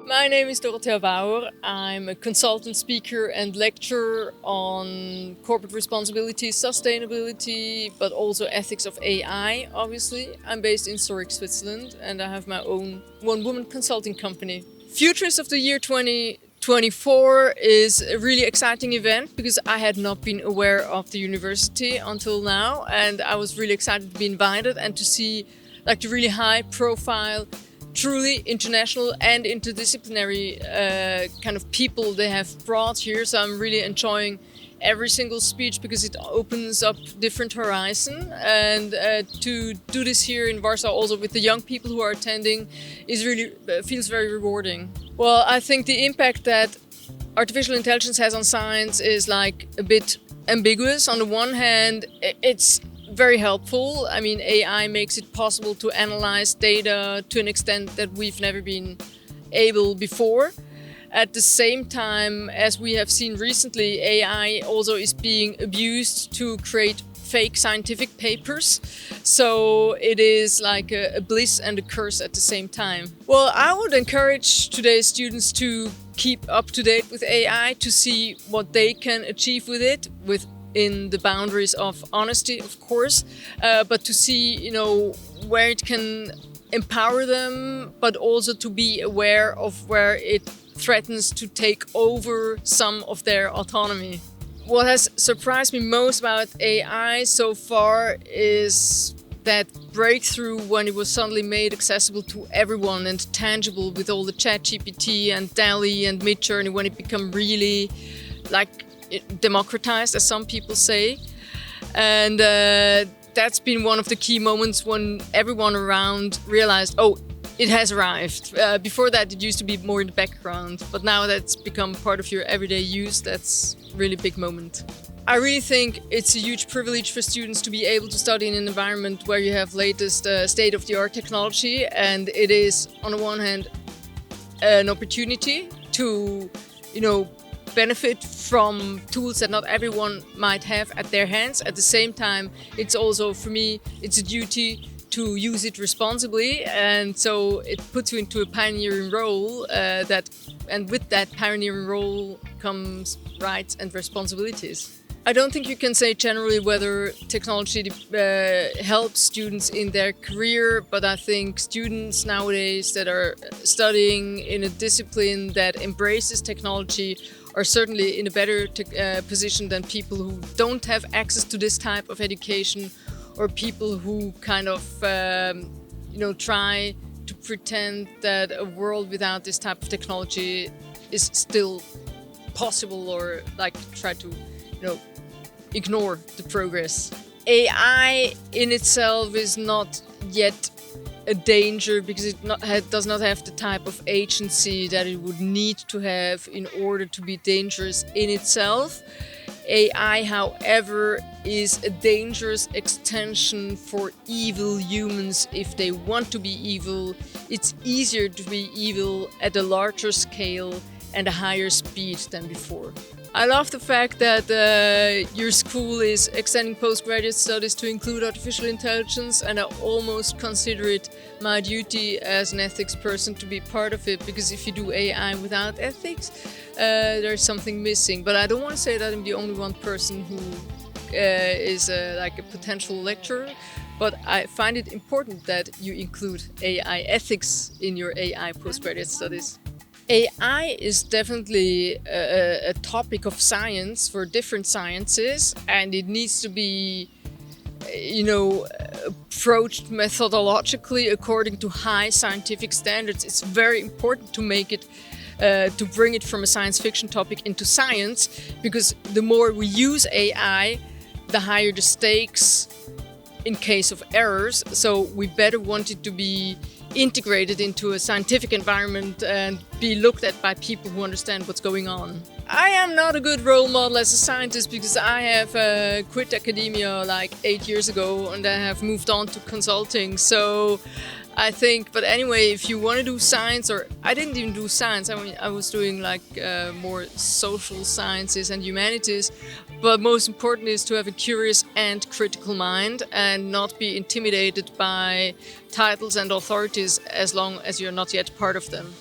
My name is Dorothea Baur. I'm a consultant, speaker and lecturer on corporate responsibility, sustainability, but also ethics of AI, obviously. I'm based in Zurich, Switzerland, and I have my own one-woman consulting company. Futurist of the Year 2024 is a really exciting event because I had not been aware of the university until now, and I was really excited to be invited and to see the really high-profile, truly international and interdisciplinary kind of people they have brought here. So I'm really enjoying every single speech because it opens up different horizon. And to do this here in Warsaw also with the young people who are attending is really feels very rewarding. Well, I think the impact that artificial intelligence has on science is a bit ambiguous. On the one hand, it's very helpful. I mean, AI makes it possible to analyze data to an extent that we've never been able before. At the same time, as we have seen recently, AI also is being abused to create fake scientific papers. So it is like a bliss and a curse at the same time. Well, I would encourage today's students to keep up to date with AI, to see what they can achieve with it, in the boundaries of honesty, of course, but to see, where it can empower them, but also to be aware of where it threatens to take over some of their autonomy. What has surprised me most about AI so far is that breakthrough when it was suddenly made accessible to everyone and tangible with all the ChatGPT and DALL-E and Midjourney, when it became really democratized, as some people say. And that's been one of the key moments when everyone around realized, oh, it has arrived. Before that, it used to be more in the background, but now that's become part of your everyday use. That's a really big moment. I really think it's a huge privilege for students to be able to study in an environment where you have latest state-of-the-art technology, and it is, on the one hand, an opportunity to, benefit from tools that not everyone might have at their hands. At the same time, it's also, for me, it's a duty to use it responsibly, and so it puts you into a pioneering role and with that pioneering role comes rights and responsibilities. I don't think you can say generally whether technology helps students in their career, but I think students nowadays that are studying in a discipline that embraces technology are certainly in a better position than people who don't have access to this type of education, or people who kind of, try to pretend that a world without this type of technology is still possible, or try to, ignore the progress. AI in itself is not yet a danger because it does not have the type of agency that it would need to have in order to be dangerous in itself. AI, however, is a dangerous extension for evil humans if they want to be evil. It's easier to be evil at a larger scale and a higher speed than before. I love the fact that your school is extending postgraduate studies to include artificial intelligence, and I almost consider it my duty as an ethics person to be part of it, because if you do AI without ethics, there's something missing. But I don't want to say that I'm the only one person who is a potential lecturer, but I find it important that you include AI ethics in your AI postgraduate studies. AI is definitely a topic of science for different sciences, and it needs to be, approached methodologically according to high scientific standards. It's very important to make it, to bring it from a science fiction topic into science, because the more we use AI, the higher the stakes in case of errors. So we better want it to be integrated into a scientific environment and be looked at by people who understand what's going on. I am not a good role model as a scientist because I have quit academia 8 years ago and I have moved on to consulting. So I think, but anyway, if you want to do science, or I didn't even do science, I was doing more social sciences and humanities. But most important is to have a curious and critical mind and not be intimidated by titles and authorities as long as you're not yet part of them.